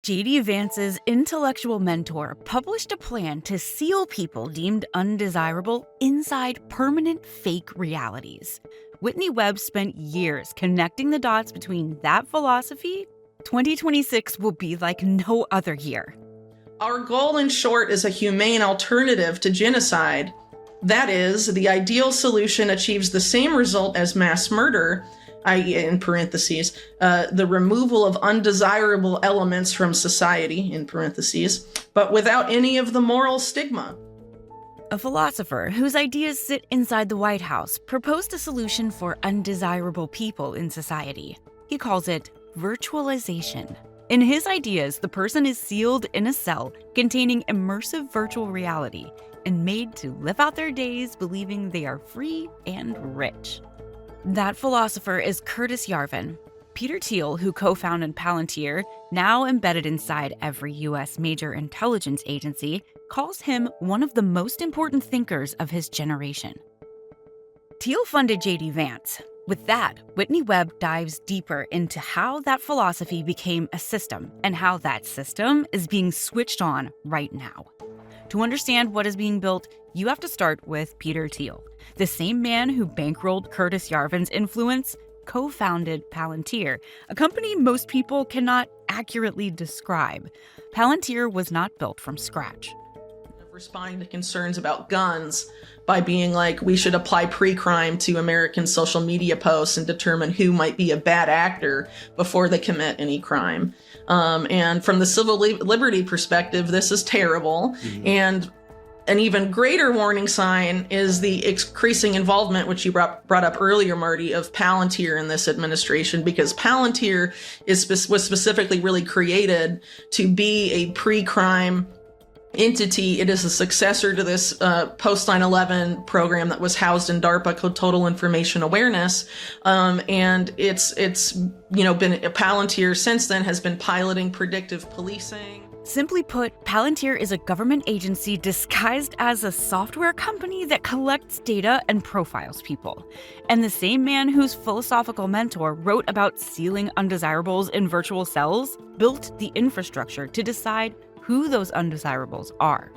J.D. Vance's intellectual mentor published a plan to seal people deemed undesirable inside permanent fake realities. Whitney Webb spent years connecting the dots between that philosophy. 2026 will be like no other year. Our goal, in short, is a humane alternative to genocide. That is, the ideal solution achieves the same result as mass murder, i.e., in parentheses, the removal of undesirable elements from society, in parentheses, but without any of the moral stigma. A philosopher whose ideas sit inside the White House proposed a solution for undesirable people in society. He calls it virtualization. In his ideas, the person is sealed in a cell containing immersive virtual reality and made to live out their days believing they are free and rich. That philosopher is Curtis Yarvin. Peter Thiel, who co-founded Palantir, now embedded inside every U.S. major intelligence agency, calls him one of the most important thinkers of his generation. Thiel funded J.D. Vance. With that, Whitney Webb dives deeper into how that philosophy became a system and how that system is being switched on right now. To understand what is being built, you have to start with Peter Thiel, the same man who bankrolled Curtis Yarvin's influence, co-founded Palantir, a company most people cannot accurately describe. Palantir was not built from scratch. Responding to concerns about guns by being like, we should apply pre-crime to American social media posts and determine who might be a bad actor before they commit any crime. And from the civil liberty perspective, this is terrible. Mm-hmm. And an even greater warning sign is the increasing involvement, which you brought up earlier, Marty, of Palantir in this administration, because Palantir was specifically really created to be a pre-crime entity. It is a successor to this post 9/11 program that was housed in DARPA called Total Information Awareness, and it's been Palantir since then has been piloting predictive policing. Simply put, Palantir is a government agency disguised as a software company that collects data and profiles people. And the same man whose philosophical mentor wrote about sealing undesirables in virtual cells built the infrastructure to decide who those undesirables are.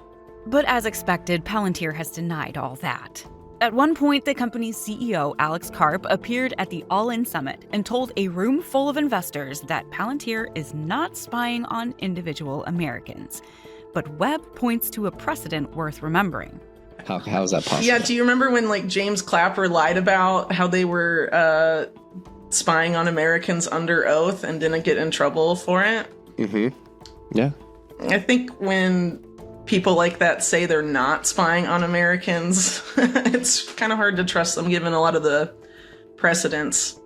But as expected, Palantir has denied all that. At one point, the company's CEO, Alex Karp, appeared at the All In Summit and told a room full of investors that Palantir is not spying on individual Americans. But Webb points to a precedent worth remembering. How is that possible? Yeah, do you remember when James Clapper lied about how they were spying on Americans under oath and didn't get in trouble for it? Mm-hmm. Yeah. I think when people like that say they're not spying on Americans, it's kind of hard to trust them given a lot of the precedents,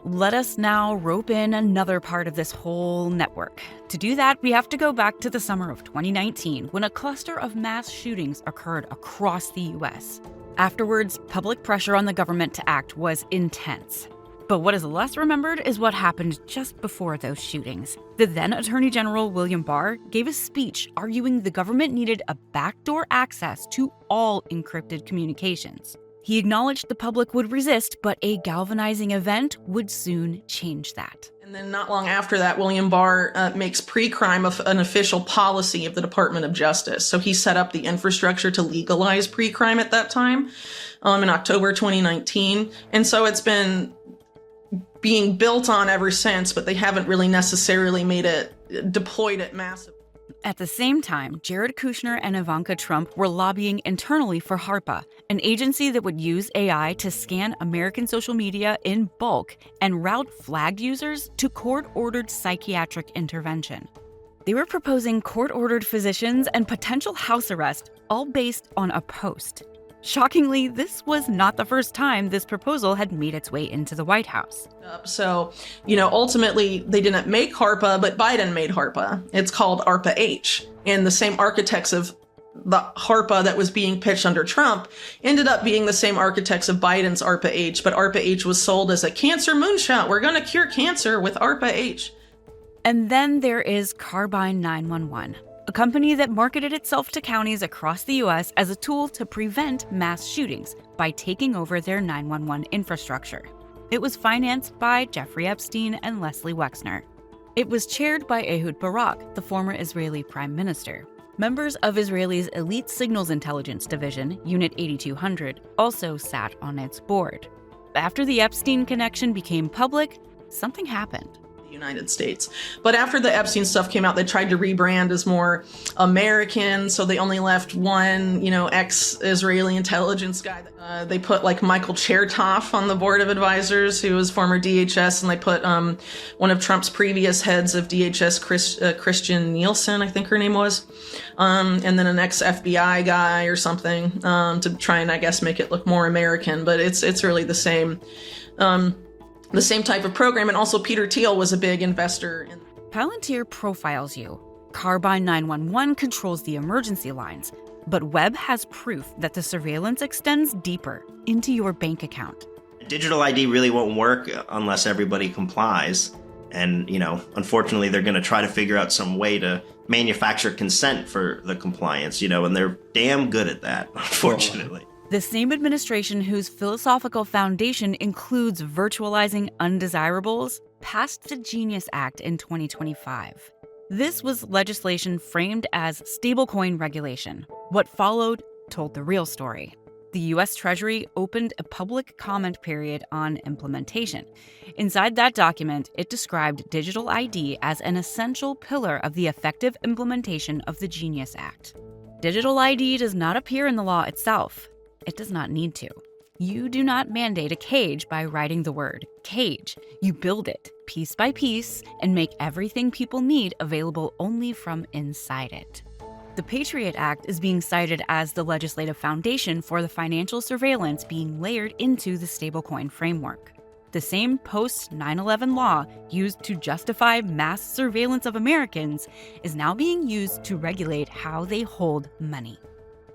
Let us now rope in another part of this whole network. To do that, we have to go back to the summer of 2019 when a cluster of mass shootings occurred across the U.S. Afterwards, public pressure on the government to act was intense. But what is less remembered is what happened just before those shootings. The then Attorney General William Barr gave a speech arguing the government needed a backdoor access to all encrypted communications. He acknowledged the public would resist, but a galvanizing event would soon change that. And then not long after that, William Barr makes pre-crime an official policy of the Department of Justice. So he set up the infrastructure to legalize pre-crime at that time in October 2019. And so it's been being built on ever since, but they haven't really necessarily deployed it massively. At the same time, Jared Kushner and Ivanka Trump were lobbying internally for HARPA, an agency that would use AI to scan American social media in bulk and route flagged users to court-ordered psychiatric intervention. They were proposing court-ordered physicians and potential house arrest, all based on a post. Shockingly, this was not the first time this proposal had made its way into the White House. So, ultimately, they didn't make HARPA, but Biden made HARPA. It's called ARPA-H. And the same architects of the HARPA that was being pitched under Trump ended up being the same architects of Biden's ARPA-H. But ARPA-H was sold as a cancer moonshot. We're going to cure cancer with ARPA-H. And then there is Carbine 911. A company that marketed itself to counties across the U.S. as a tool to prevent mass shootings by taking over their 911 infrastructure. It was financed by Jeffrey Epstein and Leslie Wexner. It was chaired by Ehud Barak, the former Israeli prime minister. Members of Israel's Elite Signals Intelligence Division, Unit 8200, also sat on its board. After the Epstein connection became public, something happened. United States. But after the Epstein stuff came out, they tried to rebrand as more American, so they only left one, ex-Israeli intelligence guy. They put like Michael Chertoff on the board of advisors, who was former DHS, and they put one of Trump's previous heads of DHS, Christian Nielsen, I think her name was, and then an ex-FBI guy or something, to try and, I guess, make it look more American. But it's really the same. The same type of program, and also Peter Thiel was a big investor. Palantir profiles you. Carbine 911 controls the emergency lines, but Webb has proof that the surveillance extends deeper into your bank account. Digital ID really won't work unless everybody complies. And, unfortunately, they're going to try to figure out some way to manufacture consent for the compliance, and they're damn good at that, unfortunately. The same administration whose philosophical foundation includes virtualizing undesirables passed the Genius Act in 2025. This was legislation framed as stablecoin regulation. What followed told the real story. The U.S. Treasury opened a public comment period on implementation. Inside that document, it described digital ID as an essential pillar of the effective implementation of the Genius Act. Digital ID does not appear in the law itself. It does not need to. You do not mandate a cage by writing the word cage. You build it piece by piece and make everything people need available only from inside it. The Patriot Act is being cited as the legislative foundation for the financial surveillance being layered into the stablecoin framework. The same post-9/11 law used to justify mass surveillance of Americans is now being used to regulate how they hold money.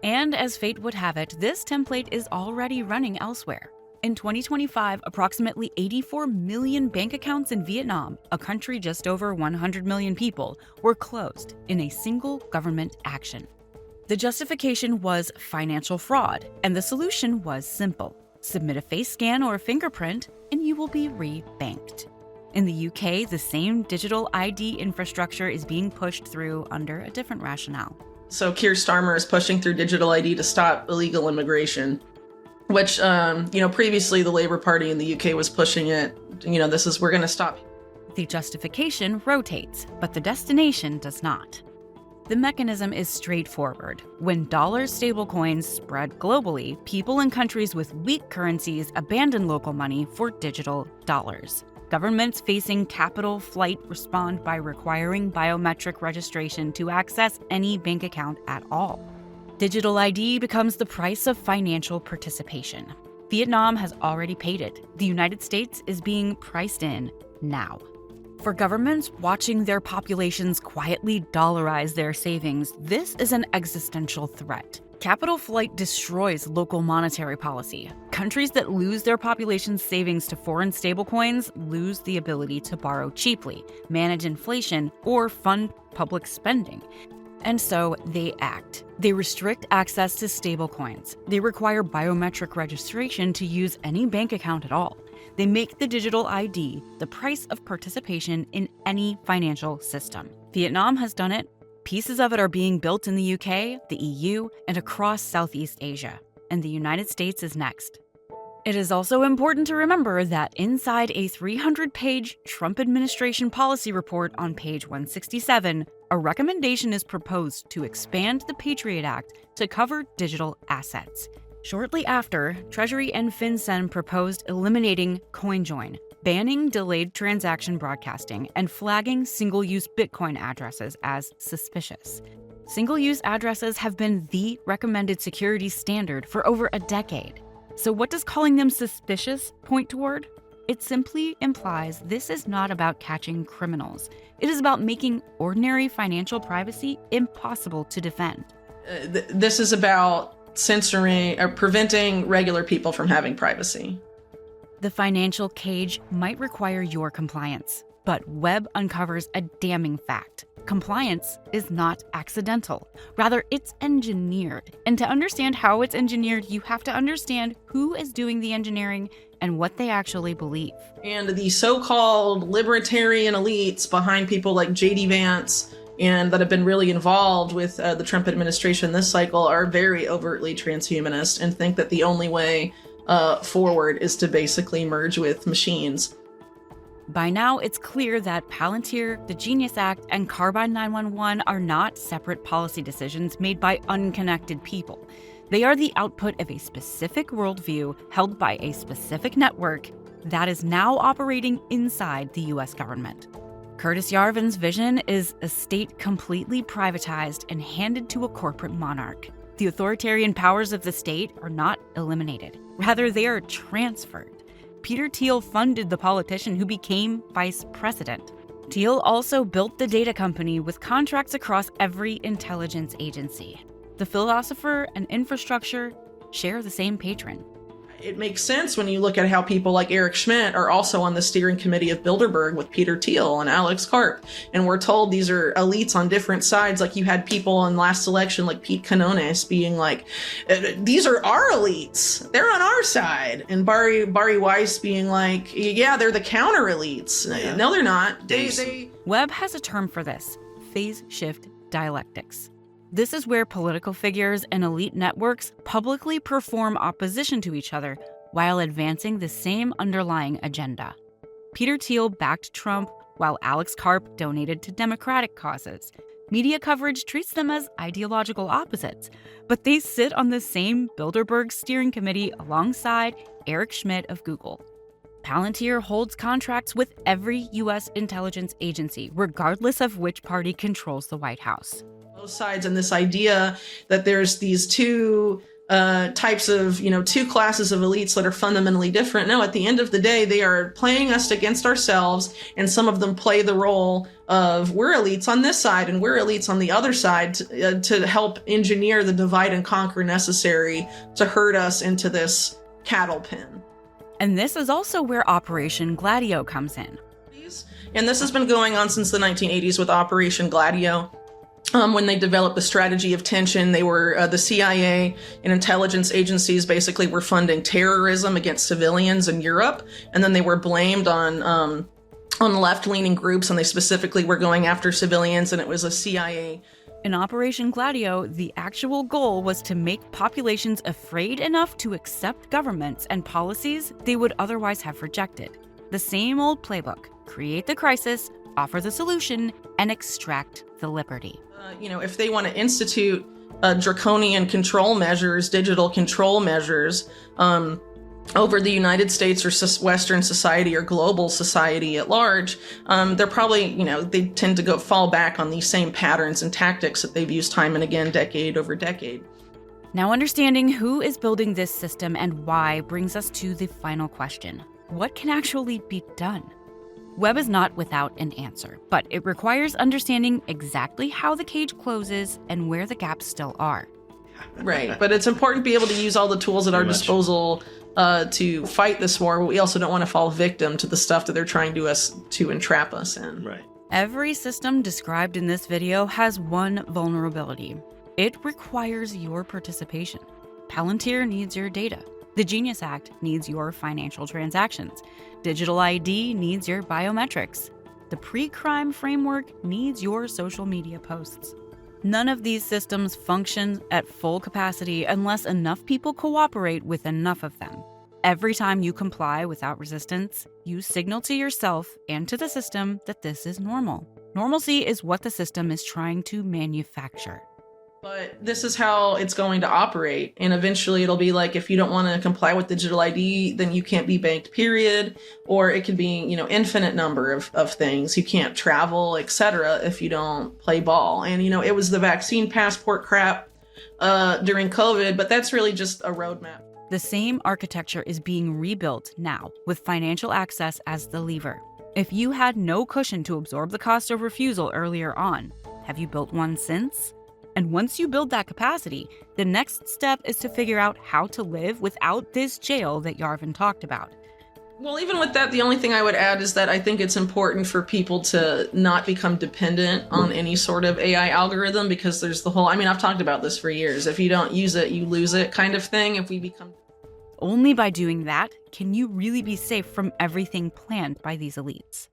And as fate would have it, this template is already running elsewhere. In 2025, approximately 84 million bank accounts in Vietnam, a country just over 100 million people, were closed in a single government action. The justification was financial fraud, and the solution was simple. Submit a face scan or a fingerprint, and you will be re-banked. In the UK, the same digital ID infrastructure is being pushed through under a different rationale. So Keir Starmer is pushing through digital ID to stop illegal immigration, which, previously the Labour Party in the UK was pushing it. We're going to stop. The justification rotates, but the destination does not. The mechanism is straightforward. When dollar stablecoins spread globally, people in countries with weak currencies abandon local money for digital dollars. Governments facing capital flight respond by requiring biometric registration to access any bank account at all. Digital ID becomes the price of financial participation. Vietnam has already paid it. The United States is being priced in now. For governments watching their populations quietly dollarize their savings, this is an existential threat. Capital flight destroys local monetary policy. Countries that lose their population's savings to foreign stablecoins lose the ability to borrow cheaply, manage inflation, or fund public spending. And so they act. They restrict access to stablecoins. They require biometric registration to use any bank account at all. They make the digital ID the price of participation in any financial system. Vietnam has done it. Pieces of it are being built in the UK, the EU, and across Southeast Asia. And the United States is next. It is also important to remember that inside a 300-page Trump administration policy report on page 167, a recommendation is proposed to expand the Patriot Act to cover digital assets. Shortly after, Treasury and FinCEN proposed eliminating CoinJoin, banning delayed transaction broadcasting, and flagging single-use Bitcoin addresses as suspicious. Single-use addresses have been the recommended security standard for over a decade. So what does calling them suspicious point toward? It simply implies this is not about catching criminals. It is about making ordinary financial privacy impossible to defend. This is about censoring or preventing regular people from having privacy. The financial cage might require your compliance, but Webb uncovers a damning fact. Compliance is not accidental. Rather, it's engineered. And to understand how it's engineered, you have to understand who is doing the engineering and what they actually believe. And the so-called libertarian elites behind people like J.D. Vance and that have been really involved with the Trump administration this cycle are very overtly transhumanist and think that the only way forward is to basically merge with machines. By now, it's clear that Palantir, the Genius Act, and Carbine 911 are not separate policy decisions made by unconnected people. They are the output of a specific worldview held by a specific network that is now operating inside the US government. Curtis Yarvin's vision is a state completely privatized and handed to a corporate monarch. The authoritarian powers of the state are not eliminated. Rather, they are transferred. Peter Thiel funded the politician who became vice president. Thiel also built the data company with contracts across every intelligence agency. The philosopher and infrastructure share the same patron. It makes sense when you look at how people like Eric Schmidt are also on the steering committee of Bilderberg with Peter Thiel and Alex Karp. And we're told these are elites on different sides. Like you had people in last election like Pete Canones being like, these are our elites. They're on our side. And Barry Weiss being like, yeah, they're the counter elites. Yeah. No, they're not. Webb has a term for this: phase shift dialectics. This is where political figures and elite networks publicly perform opposition to each other while advancing the same underlying agenda. Peter Thiel backed Trump while Alex Karp donated to Democratic causes. Media coverage treats them as ideological opposites, but they sit on the same Bilderberg steering committee alongside Eric Schmidt of Google. Palantir holds contracts with every U.S. intelligence agency, regardless of which party controls the White House. Both sides, and this idea that there's these two types of, two classes of elites that are fundamentally different. No, at the end of the day, they are playing us against ourselves, and some of them play the role of we're elites on this side and we're elites on the other side to help engineer the divide and conquer necessary to herd us into this cattle pen. And this is also where Operation Gladio comes in. And this has been going on since the 1980s with Operation Gladio. When they developed the strategy of tension, they were the CIA and intelligence agencies basically were funding terrorism against civilians in Europe, and then they were blamed on left-leaning groups, and they specifically were going after civilians, and it was a CIA. In Operation Gladio, the actual goal was to make populations afraid enough to accept governments and policies they would otherwise have rejected. The same old playbook: create the crisis, offer the solution, and extract the liberty. If they want to institute draconian control measures, digital control measures over the United States or Western society or global society at large, they're probably, they tend to fall back on these same patterns and tactics that they've used time and again, decade over decade. Now, understanding who is building this system and why brings us to the final question: what can actually be done? Webb is not without an answer, but it requires understanding exactly how the cage closes and where the gaps still are. Right, but it's important to be able to use all the tools at our disposal to fight this war, but we also don't want to fall victim to the stuff that they're trying to entrap us in. Right. Every system described in this video has one vulnerability. It requires your participation. Palantir needs your data. The Genius Act needs your financial transactions. Digital ID needs your biometrics. The pre-crime framework needs your social media posts. None of these systems function at full capacity unless enough people cooperate with enough of them. Every time you comply without resistance, you signal to yourself and to the system that this is normal. Normalcy is what the system is trying to manufacture. But this is how it's going to operate. And eventually it'll be like, if you don't want to comply with digital ID, then you can't be banked, period. Or it could be, infinite number of things. You can't travel, etc. if you don't play ball. And, it was the vaccine passport crap during COVID, but that's really just a roadmap. The same architecture is being rebuilt now with financial access as the lever. If you had no cushion to absorb the cost of refusal earlier on, have you built one since? And once you build that capacity, the next step is to figure out how to live without this jail that Yarvin talked about. Well, even with that, the only thing I would add is that I think it's important for people to not become dependent on any sort of AI algorithm, because there's the whole, I mean, I've talked about this for years. If you don't use it, you lose it kind of thing. If we become... Only by doing that can you really be safe from everything planned by these elites.